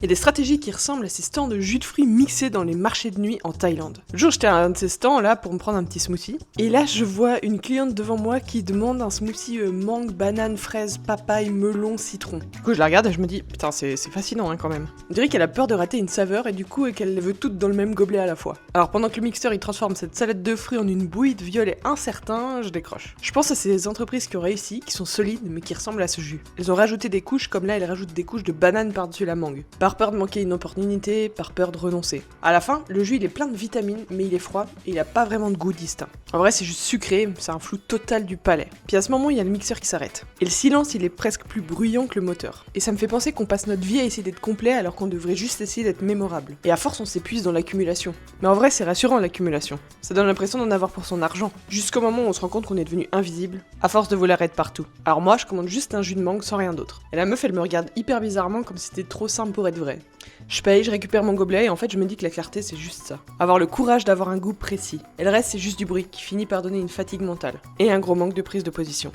Il y a des stratégies qui ressemblent à ces stands de jus de fruits mixés dans les marchés de nuit en Thaïlande. Le jour, j'étais à un de ces stands là pour me prendre un petit smoothie. Et là, je vois une cliente devant moi qui demande un smoothie mangue, banane, fraise, papaye, melon, citron. Du coup, je la regarde et je me dis, putain, c'est fascinant quand même. On dirait qu'elle a peur de rater une saveur et du coup, qu'elle les veut toutes dans le même gobelet à la fois. Alors pendant que le mixeur il transforme cette salade de fruits en une bouillie de violet incertain, je décroche. Je pense à ces entreprises qui ont réussi, qui sont solides mais qui ressemblent à ce jus. Elles ont rajouté des couches comme là, elles rajoutent des couches de banane par-dessus la mangue. Par peur de manquer une opportunité, par peur de renoncer. À la fin, le jus il est plein de vitamines, mais il est froid et il a pas vraiment de goût distinct. En vrai, c'est juste sucré, c'est un flou total du palais. Puis à ce moment, il y a le mixeur qui s'arrête. Et le silence, il est presque plus bruyant que le moteur. Et ça me fait penser qu'on passe notre vie à essayer d'être complet alors qu'on devrait juste essayer d'être mémorable. Et à force, on s'épuise dans l'accumulation. Mais en vrai, c'est rassurant l'accumulation. Ça donne l'impression d'en avoir pour son argent. Jusqu'au moment où on se rend compte qu'on est devenu invisible, à force de vouloir être partout. Alors moi, je commande juste un jus de mangue sans rien d'autre. Et la meuf, elle me regarde hyper bizarrement comme si c'était trop simple pour être vrai. Je paye, je récupère mon gobelet et en fait je me dis que la clarté c'est juste ça. Avoir le courage d'avoir un goût précis. Et le reste c'est juste du bruit qui finit par donner une fatigue mentale. Et un gros manque de prise de position.